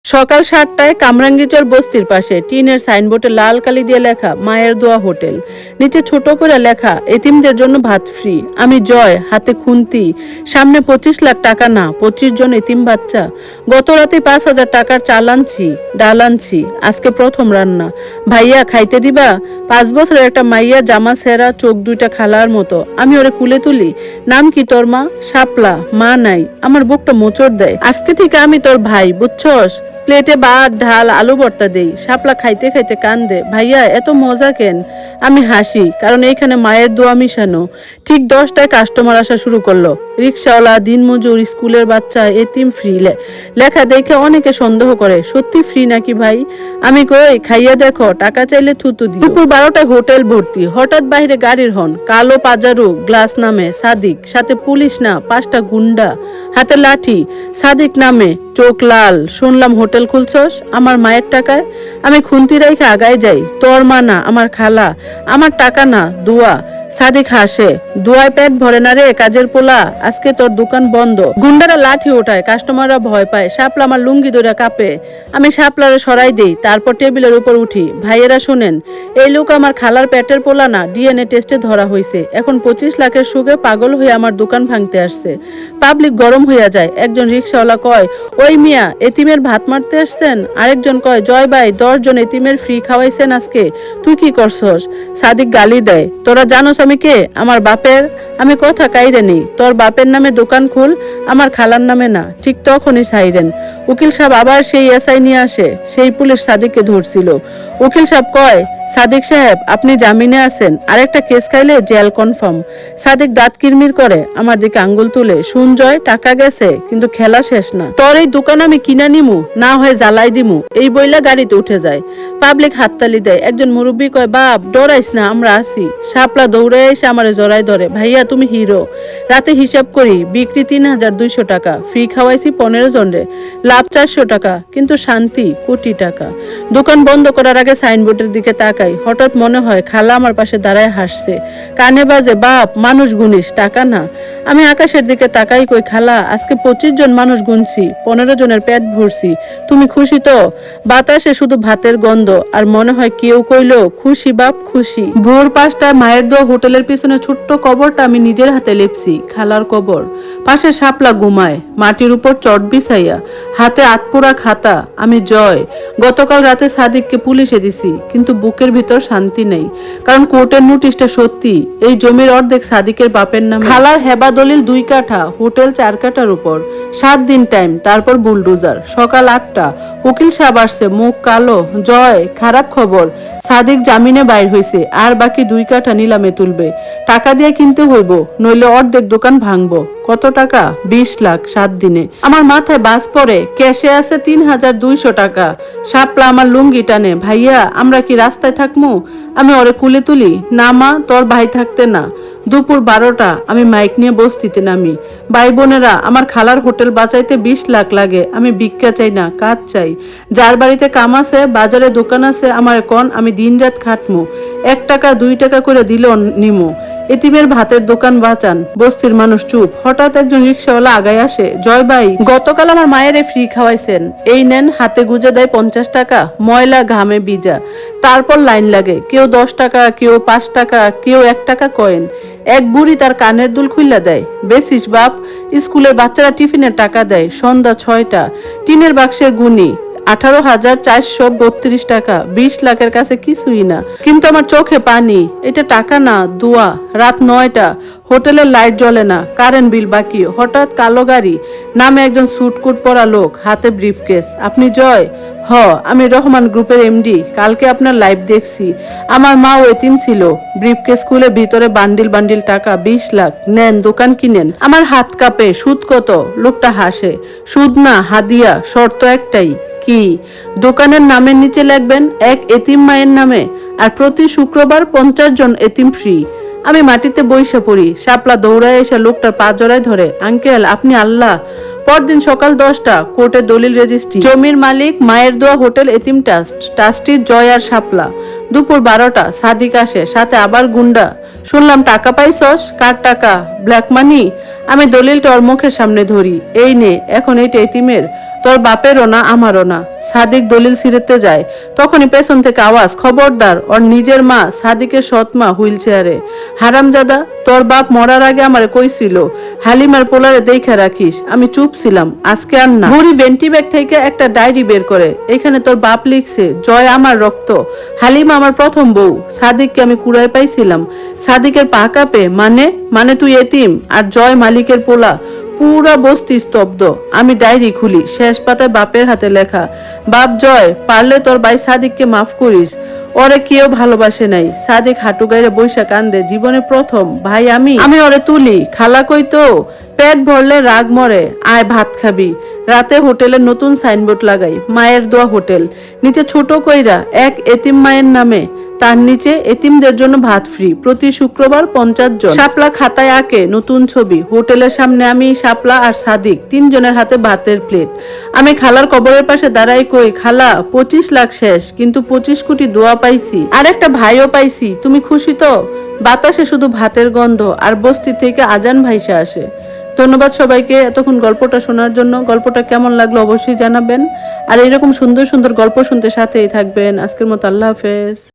সকাল ৭টায় কামরাঙ্গীচর বস্তির পাশে টিনের সাইনবোর্ডে লাল কালি দিয়ে লেখা মায়ের দোয়া হোটেল, নিচে ছোট করে লেখা এতিমদের জন্য ভাত ফ্রি। আমি জয়, হাতে খুন্তি, সামনে ২৫ লাখ টাকা না, ২৫ জন এতিম বাচ্চা। গত রাতে ৫,০০০ টাকার চাল আনছি, ডাল আনছি, আজকে প্রথম রান্না। ভাইয়া খাইতে দিবা? ৫ বছরের একটা মাইয়া, জামা সেরা, চোখ দুইটা খালার মতো। আমি ওরে কুলে তুলি। নাম কি তোর? মা। শাপলা। মা নাই। আমার বুকটা মোচড় দেয়। আজকে থেকে আমি তোর ভাই, বুঝছস? প্লেটে ভাত, ডাল, আলু ভর্তা দেই। শাপলা খাইতে খাইতে কান্দে। ভাইয়া এত মজা কেন? আমি হাসি, কারণ এইখানে মায়ের দোয়া মিশানো। ঠিক 10টায় কাস্টমার আসা শুরু করলো। রিক্সাওয়ালা, দিনমজুর, স্কুলের বাচ্চা, এতিম ফ্রি। লেখা দেখে অনেকে সন্দেহ করে, সত্যি ফ্রি নাকি ভাই? আমি কই, খাইয়া দেখো, টাকা চাইলে থুতু দিও। দুপুর 12টায় হোটেল ভর্তি। হঠাৎ বাইরে গাড়ির হর্ন, কালো পাজারু গ্লাস নামে সাদিক, সাথে পুলিশ না 5টা গুন্ডা, হাতে লাঠি। সাদিক নামে, চোখ লাল। শুনলাম হোটেল খুলছস আমার মায়ের টাকায়। আমি খুন্তি রাইখা আগায় যাই। তোর মা না, আমার খালা। আমার টাকা না, দোয়া। সাদিক হাসে। দোয়ায় পেট ভরে না রে কাজের পোলা, আজকে তোর দোকান বন্ধ। গুন্ডারা লাঠি ওঠায়, কাস্টমাররা ভয় পায়। শাপলা আমার লুঙ্গি ধরে কাঁপে। আমি শাপলারে সরাই দেই, তারপর টেবিলের উপর উঠি। ভাইয়েরা শোনেন, এই লোক আমার খালার পেটের পোলা না, ডিএনএ টেস্টে ধরা হয়েছে। এখন 25 লাখের সুখে পাগল হয়ে আমার দোকান ভাঙতে আসছে। পাবলিক গরম হইয়া যায়। একজন রিক্সাওয়ালা কয়, ওই মিয়া, এতিমের ভাত মারতে আসছেন? আরেকজন কয়, জয় ভাই, 10 জন এতিমের ফ্রি খাওয়াইছেন আজকে, তুই কি করছস? সাদিক গালি দেয়, তোরা জানোস আমি কে? আমার বাপের। আমি কথা কাইরে নেই, তোর বাপের নামে দোকান খুল, আমার খালার নামে না। ঠিক তখনই সাইরেন। উকিল সাহেব আবার সেই এসআই নিয়ে আসে। সেই পুলিশ সাদিককে ধরছিল। উকিল সাহেব কয়, সাদিক সাহেব আপনি জামিনে আছেন, আরেকটা কেস খাইলে জেল কনফার্ম। সাদিক দাঁত কিরমির করে, আমার দিকে আঙ্গুল তুলে। শুন জয়, টাকা গেছে, কিন্তু খেলা শেষ না। তোর এই দোকান আমি কিনা নিমু, না হয় জ্বালাই দিমু, এই বইলা গাড়িতে উঠে যায়। পাবলিক হাততালি দেয়। একজন মুরব্বী কয়, বাপ ডরাইস না, আমরা আছি। শাপলা দৌড়ে এসে আমারে জড়াই ধরে। ভাইয়া তুমি হিরো। রাতে হিসাব করি, বিক্রি ৩,২০০ টাকা, ফ্রি খাওয়াইছি 15 জনরে, লাভ 400 টাকা, কিন্তু শান্তি কোটি টাকা। দোকান বন্ধ করার আগে সাইনবোর্ডের দিকে তাকাই। হঠাৎ মনে হয় খালা আমার পাশে দাঁড়ায় হাসছে। কানে বাজে, বাপ মানুষ গুনিস, টাকা না। আমি আকাশের দিকে তাকাই, কই খালা, আজকে 25 জন মানুষ গুনছি, 15 জনের পেট ভরছি, তুমি খুশি তো? বাতাসে শুধু ভাতের গন্ধ, আর মনে হয় কেউ কইলো, খুশি বাপ খুশি। ভোর 5টায় মায়ের দোয়া হোটেলের পিছনে ছোট্ট কবরটা আমি নিজের হাতে লেপছি, খালার কবর। পাশে শাপলা ঘুমায়, মাটির উপর চট বিছাইয়া, হাতে আতপোড়া খাতা। আমি জয়। গতকাল রাতে সাদিককে পুলিশে দিছি, কিন্তু বুকের ভিতর শান্তি নেই, কারণ কোর্টের নোটিশটা সত্যি। এই জমির অর্ধেক সাদিকের বাপের নামে। খালার হেবা দলিল 2 কাঠা, হোটেল 4 কাঠার উপর। 7 দিন টাইম, তারপর বুলডোজার। সকাল 8টা, উকিল সাহেব আসছে, মুখ কালো। জয়, খারাপ খবর, সাদিক জামিনে বাইর হইছে, আর বাকি 2 কাঠা নিলামে তুলবে। টাকা দিয়ে কিনতে হইব, নইলে অর্ধেক দোকান ভাঙবো। কত টাকা? 20 লাখ 7 দিনে। আমার মাথায় বাস পড়ে, ক্যাশে আছে 3,200 টাকা। শাপলা আমার লুঙ্গি টানে, ভাইয়া আমরা কি রাস্তায় থাকমু? আমি ওরে কুলে তুলি। না মা, তোর ভাই থাকতে না। দুপুর 12টা, আমি মাইক নিয়ে বস্তিতে নামি। ভাই বোনেরা, আমার খালার হোটেল বাঁচাইতে 20 লাখ লাগে। আমি ভিক্ষা চাই না, কাজ চাই। যার বাড়িতে কাম আছে, বাজারে দোকান আছে, আমার কোন আমি দিন রাত খাটমু। 1 টাকা 2 টাকা করে দিলেও নিমু। এতিমের ভাতের দোকান বাঁচান। বস্তির মানুষ চুপ। হঠাৎ একজন রিক্সাওয়ালা আগায় আসে, জয় ভাই, গতকাল আমার মায়ের ফ্রি খাওয়াইছেন, এই নেন। হাতে গুজে দেয় 50 টাকা, ময়লা ঘামে ভিজা। তারপর লাইন লাগে, কেউ 10 টাকা, কেউ 5 টাকা, কেউ 1 টাকা কয়েন। এক বুড়ি তার কানের দুল খুইলা দেয়। বেসিস বাপ, স্কুলের বাচ্চারা টিফিনের টাকা দেয়। সন্ধ্যা 6টা, টিনের বাক্সের গুনি 18,432 টাকা। 20 লাখের কাছে কিছুই না, কিন্তু আমার চোখে পানি। এটা টাকা না, দোয়া। রাত 9টা, হোটেলের লাইট জ্বলে না, কারেন্ট বিল বাকি। হঠাৎ কালো গাড়ি, নামে একজন সুটকুট পরা লোক, হাতে ব্রিফকেস। আপনি জয়? হ, আমি রহমান গ্রুপের এমডি। কালকে আপনার লাইভ দেখছি। আমার মাও এতিম ছিল। ব্রিফকেস খুলে ভিতরে বান্ডিল বান্ডিল টাকা। 20 লাখ নেন, দোকান কিনেন। আমার হাত কাঁপে। সুদ কত? লোকটা হাসে। সুদ না, হাদিয়া, শর্ত একটাই। কি? দোকানের নামের নিচে লিখবেন এক এতিম মায়ের নামে, আর প্রতি শুক্রবার 50 জন এতিম ফ্রি। আমি মাটিতে বইসা পড়ি। শাপলা দৌড়ায় এসে লোকটার পা জড়ায় ধরে, আঙ্কেল আপনি আল্লাহ। পরদিন সকাল 10টা, কোর্টে দলিল রেজিস্ট্রি। জমির মালিক মায়ের দোয়া হোটেল এতিম ট্রাস্ট, ট্রাস্টি জয় আর শাপলা। দুপুর 12টা সাদিক আসে, সাথে আবার গুন্ডা। শুনলাম টাকা পাইছস? কার টাকা? Black money? আমি দলিলটা ওর মুখের সামনে ধরি, এই নে, এখন এইটা এতিমের, তোর বাপেরও না আমারও না। সাদিক দলিল ছিঁড়তে যায়, তখনই পেছন থেকে আওয়াজ, খবরদার, ওর নিজের মা, সাদিকের সৎ মা হুইল চেয়ারে। হারামজাদা, তোর বাপ মরার আগে আমারে কইছিল হালিমার পোলারে দেখে রাখিস। আমি চুপ ছিলাম, আজকে আর না। বুড়ি ভেন্টি ব্যাগ থেকে একটা ডায়েরি বের করে, এখানে তোর বাপ লিখছে, জয় আমার রক্ত, হালিমা আমার প্রথম বউ, সাদিককে আমি কুড়ায় পাইছিলাম। সাদিকের পা কাঁপে, মানে তুই এতিম আর জয় মালিকের পোলা। পুরা বস্তি স্তব্ধ। আমি ডায়েরি খুলি, শেষ পাতায় বাপের হাতে লেখা, বাপ জয়, পারলে তোর ভাই সাদিককে মাফ করিস, ওরে কেউ ভালোবাসে নাই। সাদিক হাঁটু গাইরে বৈশা কান্দে, জীবনে প্রথম ভাই আমি ওরে তুলি। খালা কই তো, পেট ভরলে রাগ মরে, আয় ভাত খাবি। রাতে হোটেলে নতুন সাইনবোর্ড লাগাই, মায়ের দোয়া হোটেল, নিচে ছোট কইরা এক এতিম মায়ের নামে, তার নিচে এতিমদের জন্য ভাত ফ্রি, প্রতি শুক্রবার 50 জন। শাপলা খাতায় আঁকে নতুন ছবি, হোটেলের সামনে আমি, শাপলা আর সাদিক, 3 জনের হাতে ভাতের প্লেট। আমি খালার কবরের পাশে দাঁড়াই, কই খালা 25 লাখ শেষ, কিন্তু 25 কোটি দোয়া পাইছি, আর একটা ভাইও পাইছি, তুমি খুশি তো? বাতাসে শুধু ভাতের গন্ধ, আর বস্তি থেকে আজান ভাইসা আসে। ধন্যবাদ সবাইকে এতক্ষণ গল্পটা শোনার জন্য। গল্পটা কেমন লাগলো অবশ্যই জানাবেন, আর এরকম সুন্দর সুন্দর গল্প শুনতে সাথেই থাকবেন। আজকের মতো আল্লাহ হাফেজ।